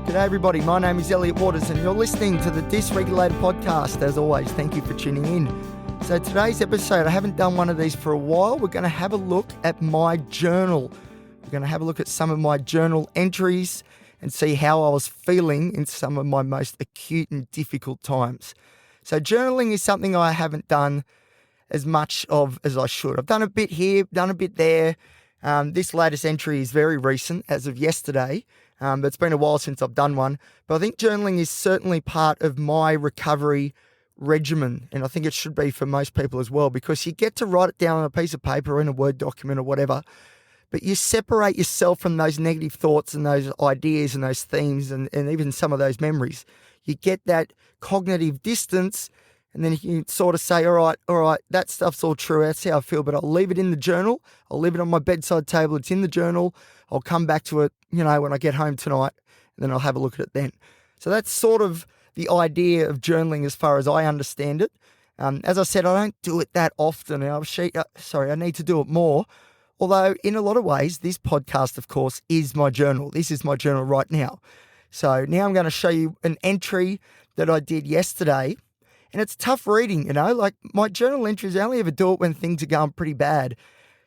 G'day everybody, my name is Elliot Waters and you're listening to the Dysregulated podcast. As always, thank you for tuning in. So today's episode, I haven't done one of these for a while. We're going to have a look at my journal. We're going to have a look at some of my journal entries and see how I was feeling in some of my most acute and difficult times. So journaling is something I haven't done as much of as I should. I've done a bit here, done a bit there. This latest entry is very recent, as of yesterday. But it's been a while since I've done one. But I think journaling is certainly part of my recovery regimen, and I think it should be for most people as well, because you get to write it down on a piece of paper or in a Word document or whatever, but you separate yourself from those negative thoughts and those ideas and those themes and even some of those memories. You get that cognitive distance, and then you can sort of say, all right, that stuff's all true. That's how I feel, but I'll leave it in the journal. I'll leave it on my bedside table. It's in the journal. I'll come back to it, when I get home tonight, and then I'll have a look at it then. So that's sort of the idea of journaling as far as I understand it. As I said, I don't do it that often. I need to do it more. Although in a lot of ways, this podcast, of course, is my journal. This is my journal right now. So now I'm going to show you an entry that I did yesterday. And it's tough reading, like my journal entries, I only ever do it when things are going pretty bad.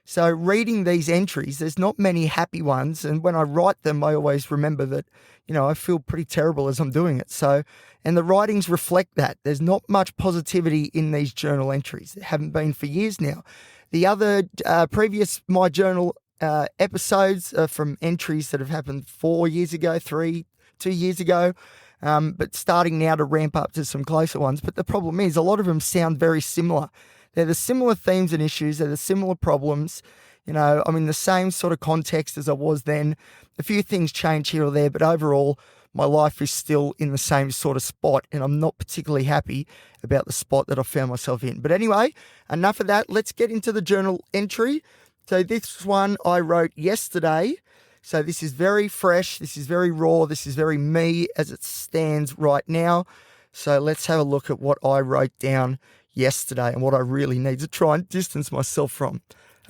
So reading these entries, there's not many happy ones. And when I write them, I always remember that, I feel pretty terrible as I'm doing it. So, and the writings reflect that. There's not much positivity in these journal entries. There haven't been for years now. The other previous My Journal episodes are from entries that have happened 4 years ago, 2 years ago. But starting now to ramp up to some closer ones. But the problem is a lot of them sound very similar. They're the similar themes and issues. They're the similar problems. I'm in the same sort of context as I was then. A few things change here or there, but overall, my life is still in the same sort of spot, and I'm not particularly happy about the spot that I found myself in. But anyway, enough of that. Let's get into the journal entry. So this one I wrote yesterday. So this is very fresh, this is very raw, this is very me as it stands right now. So let's have a look at what I wrote down yesterday and what I really need to try and distance myself from.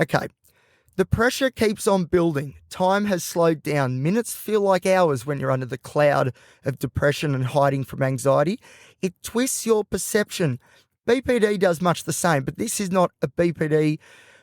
Okay, the pressure keeps on building. Time has slowed down. Minutes feel like hours when you're under the cloud of depression and hiding from anxiety. It twists your perception. BPD does much the same, but this is not a BPD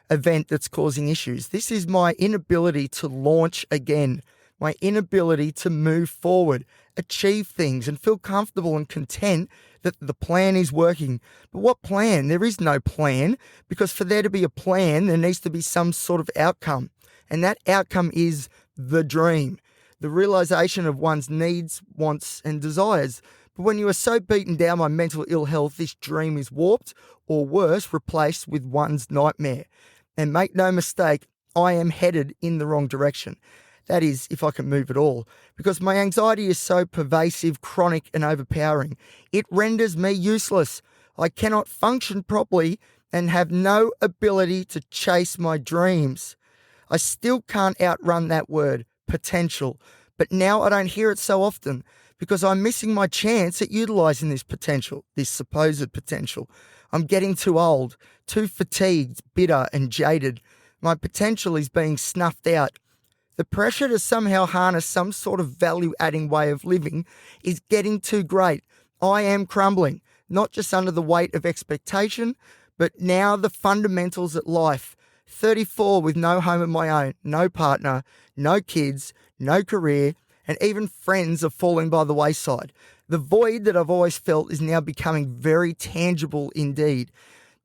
event that's causing issues. This is my inability to launch again, my inability to move forward, achieve things and feel comfortable and content that the plan is working. But what plan? There is no plan, because for there to be a plan, there needs to be some sort of outcome. And that outcome is the dream, the realization of one's needs, wants and desires. But when you are so beaten down by mental ill health, this dream is warped, or worse, replaced with one's nightmare. And make no mistake, I am headed in the wrong direction. That is, if I can move at all, because my anxiety is so pervasive, chronic and overpowering. It renders me useless. I cannot function properly and have no ability to chase my dreams. I still can't outrun that word, potential. But now I don't hear it so often because I'm missing my chance at utilizing this potential, this supposed potential. I'm getting too old, too fatigued, bitter and jaded. My potential is being snuffed out. The pressure to somehow harness some sort of value-adding way of living is getting too great. I am crumbling, not just under the weight of expectation, but now the fundamentals of life. 34 with no home of my own, no partner, no kids, no career, and even friends are falling by the wayside. The void that I've always felt is now becoming very tangible indeed.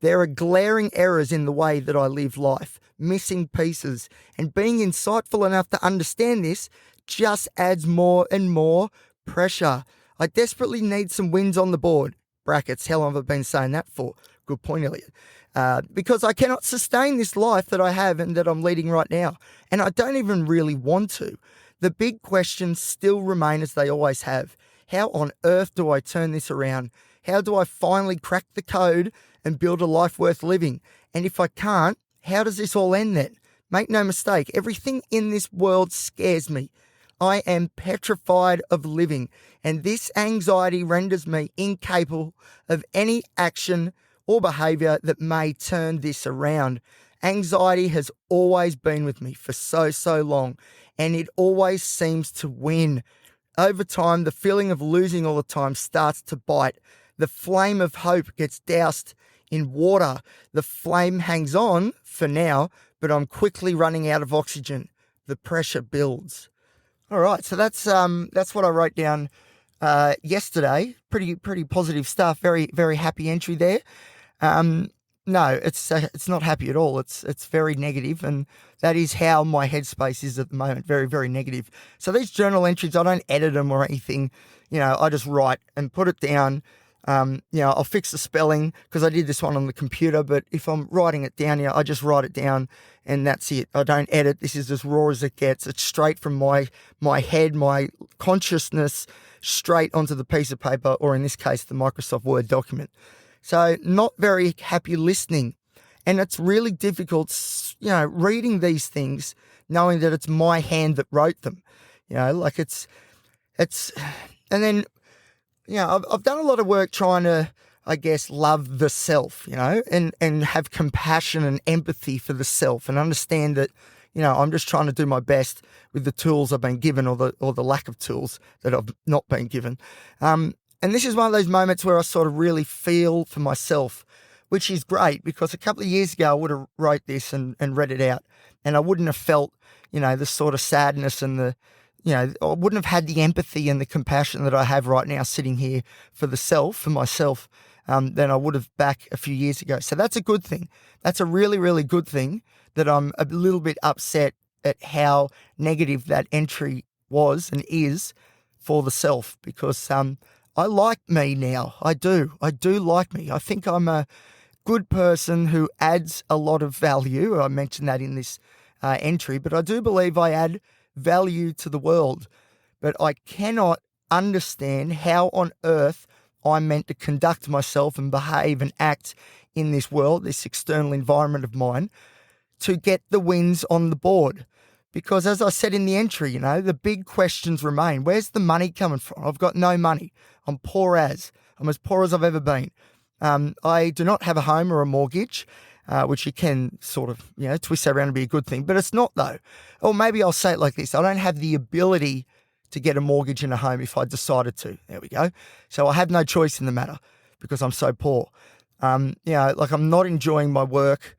There are glaring errors in the way that I live life, missing pieces, and being insightful enough to understand this just adds more and more pressure. I desperately need some wins on the board. Brackets, how long have I been saying that for? Good point, Elliot. Because I cannot sustain this life that I have and that I'm leading right now. And I don't even really want to. The big questions still remain as they always have. How on earth do I turn this around? How do I finally crack the code and build a life worth living? And if I can't, how does this all end then? Make no mistake, everything in this world scares me. I am petrified of living, and this anxiety renders me incapable of any action or behaviour that may turn this around. Anxiety has always been with me for so long, and it always seems to win. over time, the feeling of losing all the time starts to bite. The flame of hope gets doused in water. The flame hangs on for now, but I'm quickly running out of oxygen. The pressure builds. All right, so that's what I wrote down yesterday. Pretty positive stuff. Very very happy entry there. No, it's not happy at all. It's very negative, and that is how my headspace is at the moment. Very very negative. So these journal entries, I don't edit them or anything. I just write and put it down. I'll fix the spelling because I did this one on the computer. But if I'm writing it down, I just write it down, and that's it. I don't edit. This is as raw as it gets. It's straight from my head, my consciousness, straight onto the piece of paper, or in this case, the Microsoft Word document. So not very happy listening. And it's really difficult, reading these things, knowing that it's my hand that wrote them. And then, I've done a lot of work trying to, I guess, love the self, and have compassion and empathy for the self and understand that, I'm just trying to do my best with the tools I've been given or the lack of tools that I've not been given. And this is one of those moments where I sort of really feel for myself, which is great because a couple of years ago I would have wrote this and read it out, and I wouldn't have felt, the sort of sadness and I wouldn't have had the empathy and the compassion that I have right now sitting here for myself, than I would have back a few years ago. So that's a good thing. That's a really, really good thing that I'm a little bit upset at how negative that entry was and is for the self because, I like me now. I do like me. I think I'm a good person who adds a lot of value. I mentioned that in this entry, but I do believe I add value to the world. But I cannot understand how on earth I'm meant to conduct myself and behave and act in this world, this external environment of mine, to get the wins on the board. Because as I said in the entry, the big questions remain. Where's the money coming from? I've got no money. I'm as poor as I've ever been. I do not have a home or a mortgage, which you can sort of, twist that around and be a good thing. But it's not though. Or maybe I'll say it like this. I don't have the ability to get a mortgage and a home if I decided to. There we go. So I have no choice in the matter because I'm so poor. I'm not enjoying my work.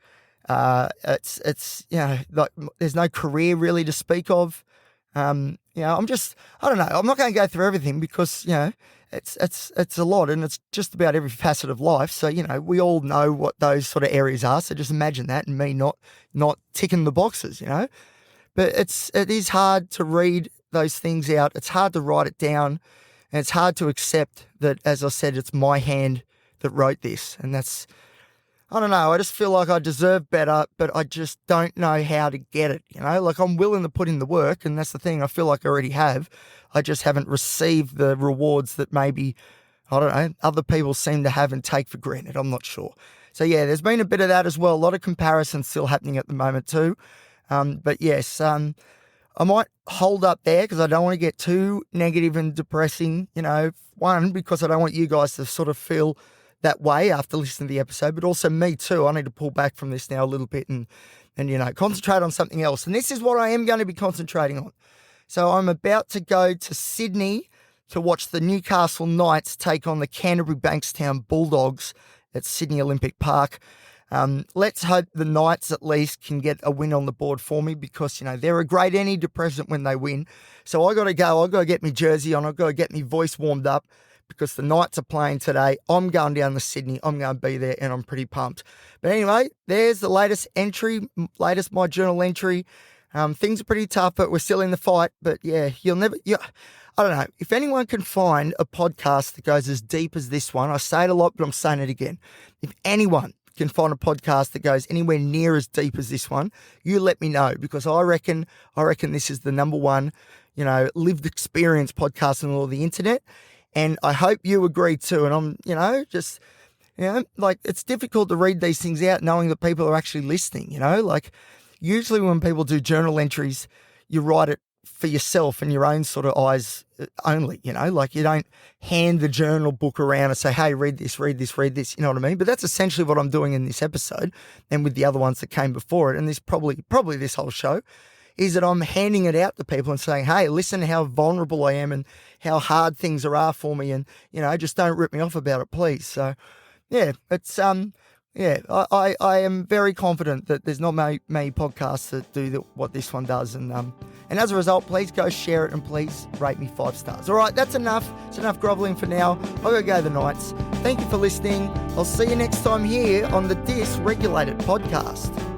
It's there's no career really to speak of. I'm just, I don't know. I'm not going to go through everything because, it's a lot and it's just about every facet of life. So, we all know what those sort of areas are. So just imagine that and me not ticking the boxes, but it is hard to read those things out. It's hard to write it down and it's hard to accept that, as I said, it's my hand that wrote this. And that's, I don't know, I just feel like I deserve better, but I just don't know how to get it, I'm willing to put in the work, and that's the thing, I feel like I already have. I just haven't received the rewards that maybe, I don't know, other people seem to have and take for granted. I'm not sure. So yeah, there's been a bit of that as well. A lot of comparisons still happening at the moment too. But yes, I might hold up there because I don't want to get too negative and depressing, one, because I don't want you guys to sort of feel that way after listening to the episode, but also me too. I need to pull back from this now a little bit and concentrate on something else. And this is what I am going to be concentrating on. So I'm about to go to Sydney to watch the Newcastle Knights take on the Canterbury Bankstown Bulldogs at Sydney Olympic Park. Let's hope the Knights at least can get a win on the board for me because, they're a great antidepressant when they win. So I got to go. I've got to get my jersey on. I've got to get my voice warmed up because the Knights are playing today. I'm going down to Sydney. I'm going to be there and I'm pretty pumped. But anyway, there's the latest My Journal entry. Things are pretty tough, but we're still in the fight. But yeah, I don't know. If anyone can find a podcast that goes as deep as this one, I say it a lot, but I'm saying it again. If anyone can find a podcast that goes anywhere near as deep as this one, you let me know because I reckon this is the number one, lived experience podcast on all the internet. And I hope you agree too. And I'm, it's difficult to read these things out knowing that people are actually listening, usually when people do journal entries, you write it for yourself and your own sort of eyes only, you don't hand the journal book around and say, hey, read this, you know what I mean? But that's essentially what I'm doing in this episode and with the other ones that came before it. And this probably this whole show is that I'm handing it out to people and saying, hey, listen how vulnerable I am and how hard things are for me, and, just don't rip me off about it, please. So, yeah, it's, I am very confident that there's not many podcasts that do what this one does, and as a result, please go share it and please rate me 5 stars. All right, that's enough. It's enough groveling for now. I'll go the Knights. Thank you for listening. I'll see you next time here on the Dysregulated podcast.